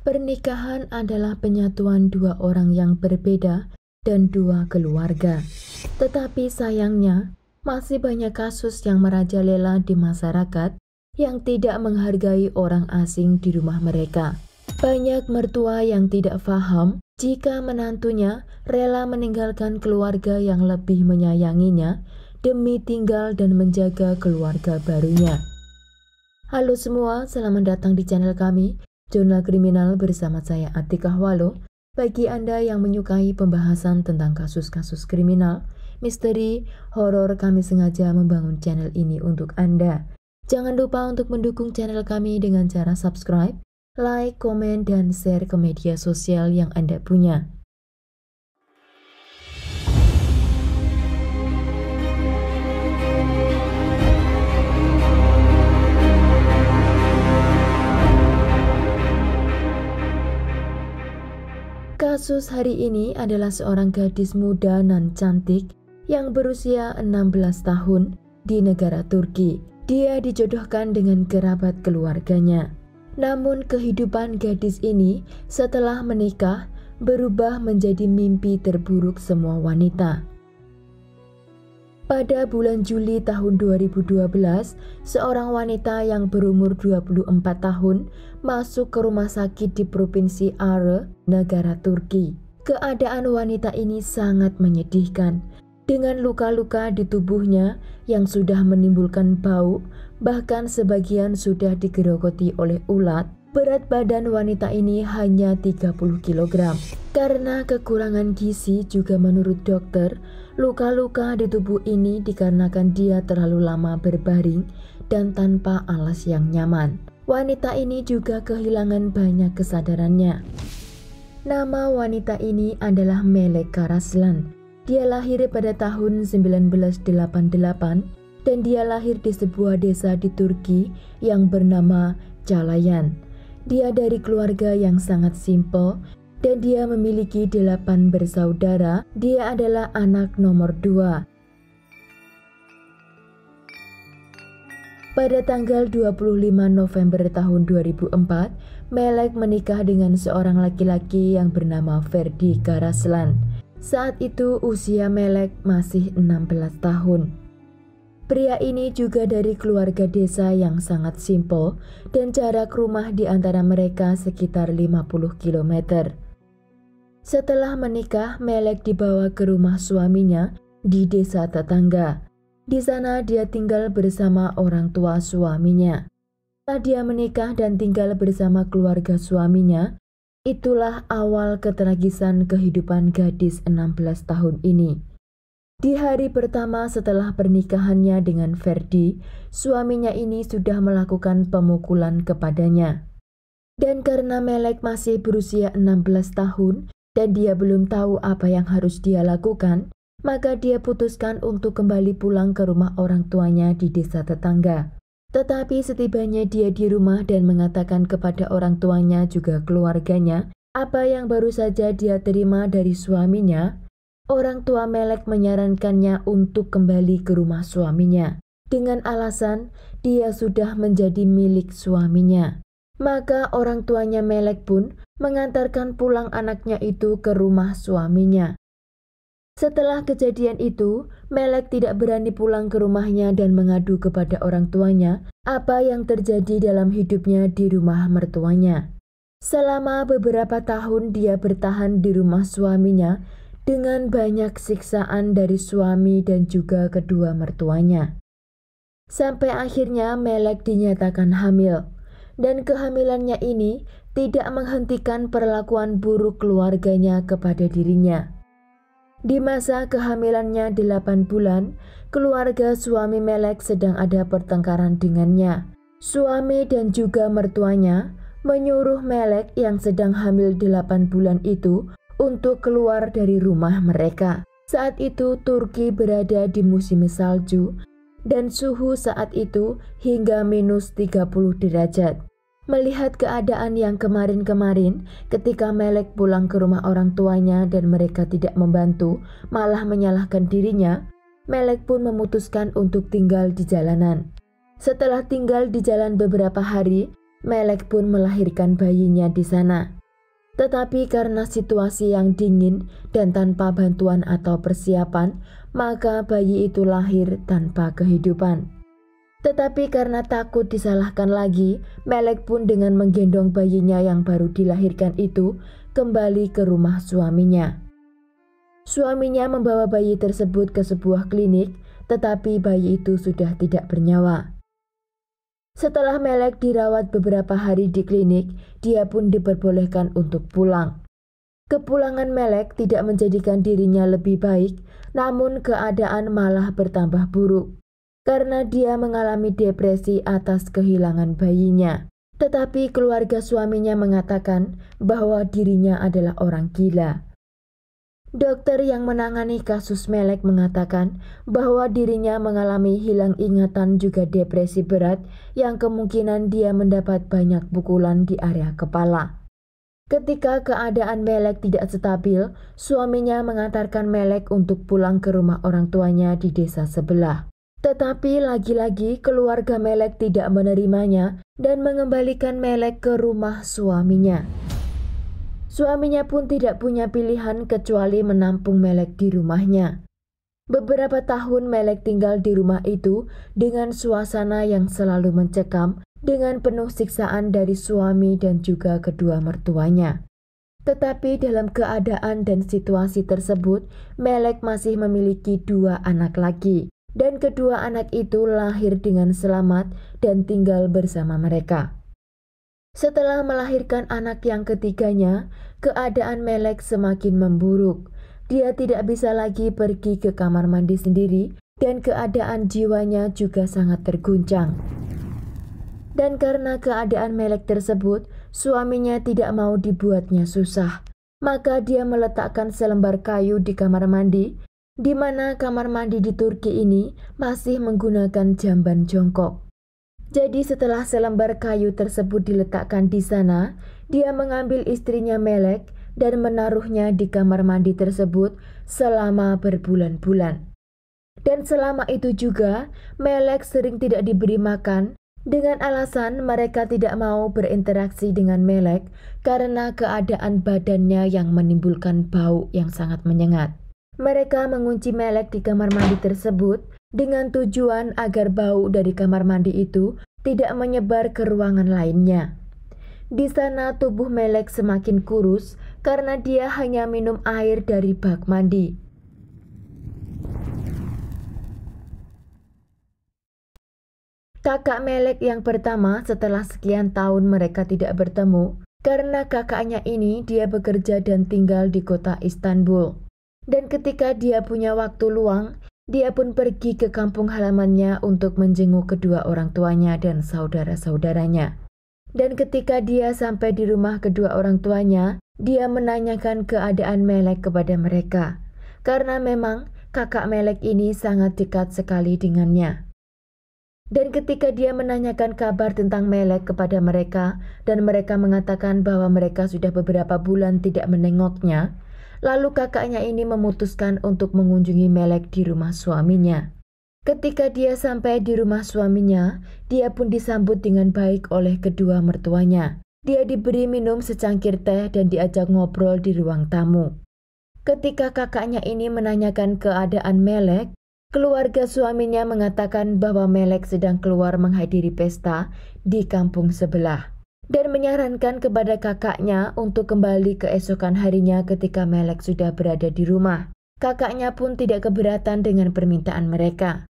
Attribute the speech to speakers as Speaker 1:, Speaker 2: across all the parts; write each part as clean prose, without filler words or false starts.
Speaker 1: Pernikahan adalah penyatuan dua orang yang berbeda dan dua keluarga. Tetapi sayangnya, masih banyak kasus yang merajalela di masyarakat yang tidak menghargai orang asing di rumah mereka. Banyak mertua yang tidak paham jika menantunya rela meninggalkan keluarga yang lebih menyayanginya demi tinggal dan menjaga keluarga barunya. Halo semua, selamat datang di channel kami, Jurnal Kriminal bersama saya Atika Walo. Bagi Anda yang menyukai pembahasan tentang kasus-kasus kriminal, misteri, horor, kami sengaja membangun channel ini untuk Anda. Jangan lupa untuk mendukung channel kami dengan cara subscribe, like, komen, dan share ke media sosial yang Anda punya. Kasus hari ini adalah seorang gadis muda nan cantik yang berusia 16 tahun di negara Turki. Dia dijodohkan dengan kerabat keluarganya. Namun kehidupan gadis ini setelah menikah berubah menjadi mimpi terburuk semua wanita. Pada bulan Juli tahun 2012, seorang wanita yang berumur 24 tahun masuk ke rumah sakit di Provinsi Ağrı, negara Turki. Keadaan wanita ini sangat menyedihkan, dengan luka-luka di tubuhnya yang sudah menimbulkan bau, bahkan sebagian sudah digerogoti oleh ulat. Berat badan wanita ini hanya 30 kg. Karena kekurangan gizi juga menurut dokter, luka-luka di tubuh ini dikarenakan dia terlalu lama berbaring dan tanpa alas yang nyaman. Wanita ini juga kehilangan banyak kesadarannya. Nama wanita ini adalah Melek Karaslan. Dia lahir pada tahun 1988 dan dia lahir di sebuah desa di Turki yang bernama Calayan. Dia dari keluarga yang sangat simpel dan dia memiliki 8 bersaudara. Dia adalah anak nomor 2. Pada tanggal 25 November tahun 2004, Melek menikah dengan seorang laki-laki yang bernama Ferdi Karaslan. Saat itu usia Melek masih 16 tahun. Pria ini juga dari keluarga desa yang sangat simpel dan jarak rumah di antara mereka sekitar 50 km. Setelah menikah, Melek dibawa ke rumah suaminya di desa tetangga. Di sana dia tinggal bersama orang tua suaminya. Setelah dia menikah dan tinggal bersama keluarga suaminya, itulah awal ketragisan kehidupan gadis 16 tahun ini. Di hari pertama setelah pernikahannya dengan Ferdi, suaminya ini sudah melakukan pemukulan kepadanya. Dan karena Melek masih berusia 16 tahun dan dia belum tahu apa yang harus dia lakukan, maka dia putuskan untuk kembali pulang ke rumah orang tuanya di desa tetangga. Tetapi setibanya dia di rumah dan mengatakan kepada orang tuanya juga keluarganya apa yang baru saja dia terima dari suaminya, orang tua Melek menyarankannya untuk kembali ke rumah suaminya dengan alasan dia sudah menjadi milik suaminya. Maka orang tuanya Melek pun mengantarkan pulang anaknya itu ke rumah suaminya. Setelah kejadian itu, Melek tidak berani pulang ke rumahnya dan mengadu kepada orang tuanya apa yang terjadi dalam hidupnya di rumah mertuanya. Selama beberapa tahun dia bertahan di rumah suaminya dengan banyak siksaan dari suami dan juga kedua mertuanya. Sampai akhirnya Melek dinyatakan hamil, dan kehamilannya ini tidak menghentikan perlakuan buruk keluarganya kepada dirinya. Di masa kehamilannya 8 bulan, keluarga suami Melek sedang ada pertengkaran dengannya. Suami dan juga mertuanya menyuruh Melek yang sedang hamil 8 bulan itu untuk keluar dari rumah mereka. Saat itu Turki berada di musim salju dan suhu saat itu hingga minus 30 derajat. Melihat keadaan yang kemarin-kemarin ketika Melek pulang ke rumah orang tuanya dan mereka tidak membantu, malah menyalahkan dirinya, Melek pun memutuskan untuk tinggal di jalanan. Setelah tinggal di jalan beberapa hari, Melek pun melahirkan bayinya di sana. Tetapi karena situasi yang dingin dan tanpa bantuan atau persiapan, maka bayi itu lahir tanpa kehidupan. Tetapi karena takut disalahkan lagi, Melek pun dengan menggendong bayinya yang baru dilahirkan itu kembali ke rumah suaminya. Suaminya membawa bayi tersebut ke sebuah klinik, tetapi bayi itu sudah tidak bernyawa. Setelah Melek dirawat beberapa hari di klinik, dia pun diperbolehkan untuk pulang. Kepulangan Melek tidak menjadikan dirinya lebih baik, namun keadaan malah bertambah buruk karena dia mengalami depresi atas kehilangan bayinya. Tetapi keluarga suaminya mengatakan bahwa dirinya adalah orang gila. Dokter yang menangani kasus Melek mengatakan bahwa dirinya mengalami hilang ingatan juga depresi berat yang kemungkinan dia mendapat banyak pukulan di area kepala. Ketika keadaan Melek tidak stabil, suaminya mengantarkan Melek untuk pulang ke rumah orang tuanya di desa sebelah. Tetapi lagi-lagi keluarga Melek tidak menerimanya dan mengembalikan Melek ke rumah suaminya. Suaminya pun tidak punya pilihan kecuali menampung Melek di rumahnya. Beberapa tahun Melek tinggal di rumah itu dengan suasana yang selalu mencekam dengan penuh siksaan dari suami dan juga kedua mertuanya. Tetapi dalam keadaan dan situasi tersebut, Melek masih memiliki 2 anak lagi, dan kedua anak itu lahir dengan selamat dan tinggal bersama mereka. Setelah melahirkan anak yang ketiganya, keadaan Melek semakin memburuk. Dia tidak bisa lagi pergi ke kamar mandi sendiri dan keadaan jiwanya juga sangat terguncang. Dan karena keadaan Melek tersebut, suaminya tidak mau dibuatnya susah. Maka dia meletakkan selembar kayu di kamar mandi, di mana kamar mandi di Turki ini masih menggunakan jamban jongkok. Jadi setelah selembar kayu tersebut diletakkan di sana, dia mengambil istrinya Melek dan menaruhnya di kamar mandi tersebut selama berbulan-bulan. Dan selama itu juga, Melek sering tidak diberi makan dengan alasan mereka tidak mau berinteraksi dengan Melek karena keadaan badannya yang menimbulkan bau yang sangat menyengat. Mereka mengunci Melek di kamar mandi tersebut dengan tujuan agar bau dari kamar mandi itu tidak menyebar ke ruangan lainnya. Di sana tubuh Melek semakin kurus karena dia hanya minum air dari bak mandi. Kakak Melek yang pertama setelah sekian tahun mereka tidak bertemu, karena kakaknya ini dia bekerja dan tinggal di kota Istanbul. Dan ketika dia punya waktu luang, dia pun pergi ke kampung halamannya untuk menjenguk kedua orang tuanya dan saudara-saudaranya. Dan ketika dia sampai di rumah kedua orang tuanya, dia menanyakan keadaan Melek kepada mereka. Karena memang kakak Melek ini sangat dekat sekali dengannya. Dan ketika dia menanyakan kabar tentang Melek kepada mereka, dan mereka mengatakan bahwa mereka sudah beberapa bulan tidak menengoknya, lalu kakaknya ini memutuskan untuk mengunjungi Melek di rumah suaminya. Ketika dia sampai di rumah suaminya, dia pun disambut dengan baik oleh kedua mertuanya. Dia diberi minum secangkir teh dan diajak ngobrol di ruang tamu. Ketika kakaknya ini menanyakan keadaan Melek, keluarga suaminya mengatakan bahwa Melek sedang keluar menghadiri pesta di kampung sebelah, dan menyarankan kepada kakaknya untuk kembali keesokan harinya ketika Melek sudah berada di rumah. Kakaknya pun tidak keberatan dengan permintaan mereka.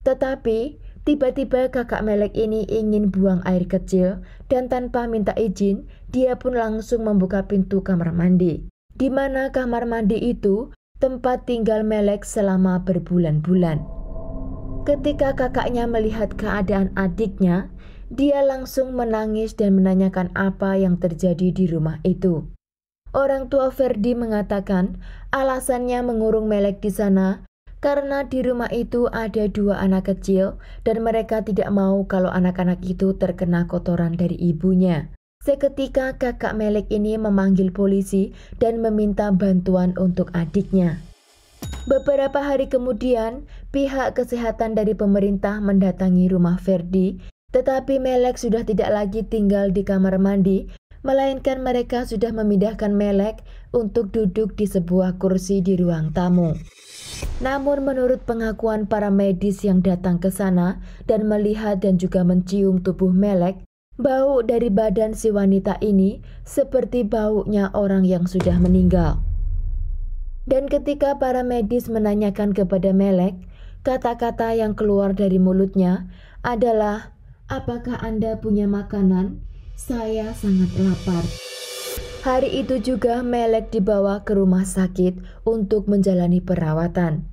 Speaker 1: Tetapi tiba-tiba kakak Melek ini ingin buang air kecil dan tanpa minta izin, dia pun langsung membuka pintu kamar mandi, di mana kamar mandi itu tempat tinggal Melek selama berbulan-bulan. Ketika kakaknya melihat keadaan adiknya, dia langsung menangis dan menanyakan apa yang terjadi di rumah itu. Orang tua Ferdi mengatakan alasannya mengurung Melek di sana karena di rumah itu ada 2 anak kecil dan mereka tidak mau kalau anak-anak itu terkena kotoran dari ibunya. Seketika kakak Melek ini memanggil polisi dan meminta bantuan untuk adiknya. Beberapa hari kemudian, pihak kesehatan dari pemerintah mendatangi rumah Ferdi Tetapi Melek sudah tidak lagi tinggal di kamar mandi, melainkan mereka sudah memindahkan Melek untuk duduk di sebuah kursi di ruang tamu. Namun menurut pengakuan para medis yang datang ke sana dan melihat dan juga mencium tubuh Melek, bau dari badan si wanita ini seperti baunya orang yang sudah meninggal. Dan ketika para medis menanyakan kepada Melek, kata-kata yang keluar dari mulutnya adalah, "Apakah Anda punya makanan? Saya sangat lapar." Hari itu juga Melek dibawa ke rumah sakit untuk menjalani perawatan.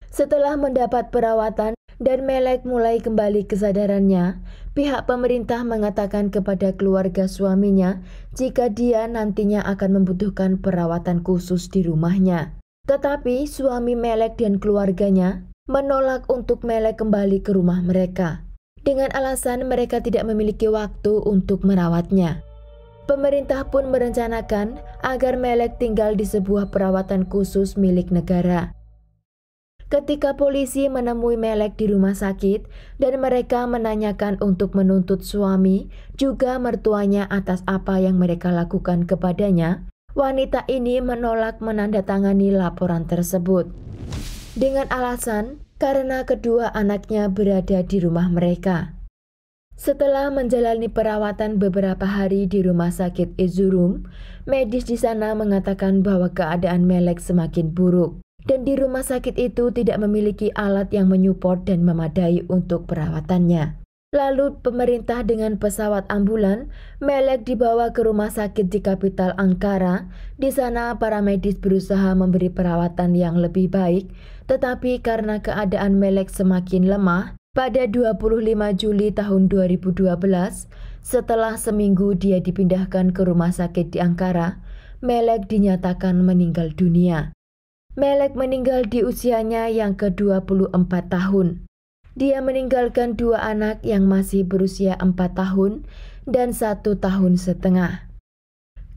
Speaker 1: Setelah mendapat perawatan dan Melek mulai kembali kesadarannya, pihak pemerintah mengatakan kepada keluarga suaminya jika dia nantinya akan membutuhkan perawatan khusus di rumahnya. Tetapi suami Melek dan keluarganya menolak untuk Melek kembali ke rumah mereka, dengan alasan mereka tidak memiliki waktu untuk merawatnya. Pemerintah pun merencanakan agar Melek tinggal di sebuah perawatan khusus milik negara. Ketika polisi menemui Melek di rumah sakit dan mereka menanyakan untuk menuntut suami juga mertuanya atas apa yang mereka lakukan kepadanya, wanita ini menolak menandatangani laporan tersebut. Dengan alasan karena kedua anaknya berada di rumah mereka. Setelah menjalani perawatan beberapa hari di rumah sakit Erzurum, medis di sana mengatakan bahwa keadaan Melek semakin buruk dan di rumah sakit itu tidak memiliki alat yang menyupport dan memadai untuk perawatannya. Lalu pemerintah dengan pesawat ambulan, Melek dibawa ke rumah sakit di kapital Ankara. Di sana para medis berusaha memberi perawatan yang lebih baik, tetapi karena keadaan Melek semakin lemah, pada 25 Juli tahun 2012, setelah seminggu dia dipindahkan ke rumah sakit di Ankara, Melek dinyatakan meninggal dunia. Melek meninggal di usianya yang ke-24 tahun. Dia meninggalkan 2 anak yang masih berusia 4 tahun dan 1 tahun setengah.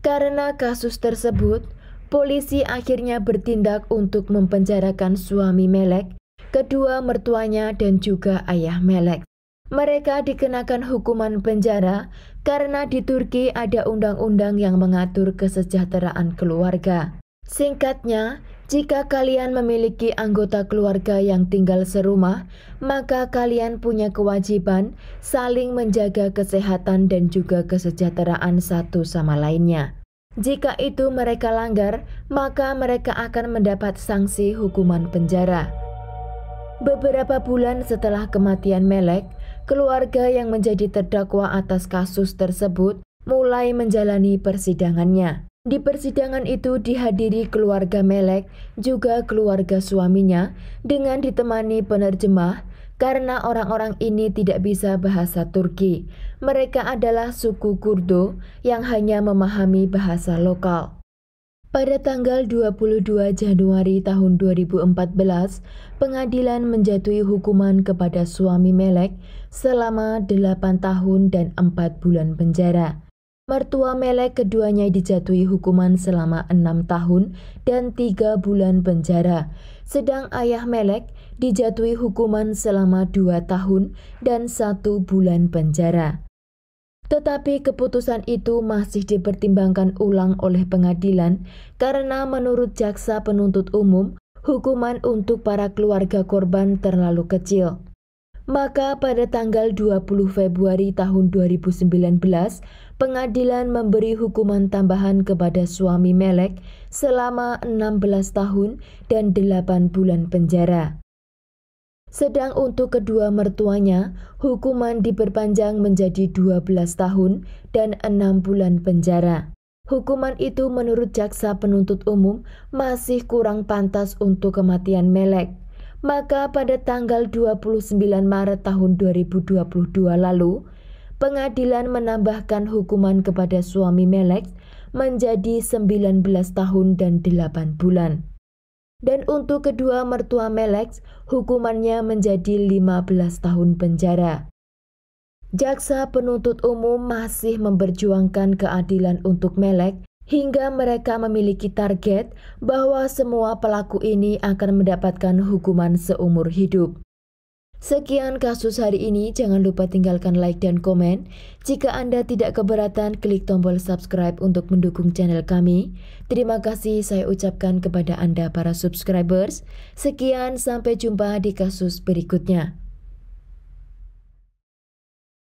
Speaker 1: Karena kasus tersebut, polisi akhirnya bertindak untuk mempenjarakan suami Melek, kedua mertuanya dan juga ayah Melek. Mereka dikenakan hukuman penjara karena di Turki ada undang-undang yang mengatur kesejahteraan keluarga. Singkatnya, jika kalian memiliki anggota keluarga yang tinggal serumah, maka kalian punya kewajiban saling menjaga kesehatan dan juga kesejahteraan satu sama lainnya. Jika itu mereka langgar, maka mereka akan mendapat sanksi hukuman penjara. Beberapa bulan setelah kematian Melek, keluarga yang menjadi terdakwa atas kasus tersebut mulai menjalani persidangannya. Di persidangan itu dihadiri keluarga Melek, juga keluarga suaminya, dengan ditemani penerjemah karena orang-orang ini tidak bisa bahasa Turki. Mereka adalah suku Kurdo yang hanya memahami bahasa lokal. Pada tanggal 22 Januari tahun 2014, pengadilan menjatuhi hukuman kepada suami Melek selama 8 tahun dan 4 bulan penjara. Mertua Melek keduanya dijatuhi hukuman selama 6 tahun dan 3 bulan penjara, sedang ayah Melek dijatuhi hukuman selama 2 tahun dan 1 bulan penjara. Tetapi keputusan itu masih dipertimbangkan ulang oleh pengadilan karena menurut jaksa penuntut umum, hukuman untuk para keluarga korban terlalu kecil. Maka pada tanggal 20 Februari tahun 2019, pengadilan memberi hukuman tambahan kepada suami Melek selama 16 tahun dan 8 bulan penjara. Sedang untuk kedua mertuanya, hukuman diperpanjang menjadi 12 tahun dan 6 bulan penjara. Hukuman itu menurut jaksa penuntut umum masih kurang pantas untuk kematian Melek. Maka pada tanggal 29 Maret tahun 2022 lalu, pengadilan menambahkan hukuman kepada suami Melek menjadi 19 tahun dan 8 bulan. Dan untuk kedua mertua Melek, hukumannya menjadi 15 tahun penjara. Jaksa penuntut umum masih memperjuangkan keadilan untuk Melek hingga mereka memiliki target bahwa semua pelaku ini akan mendapatkan hukuman seumur hidup. Sekian kasus hari ini, jangan lupa tinggalkan like dan komen. Jika Anda tidak keberatan, klik tombol subscribe untuk mendukung channel kami. Terima kasih saya ucapkan kepada Anda para subscribers. Sekian, sampai jumpa di kasus berikutnya.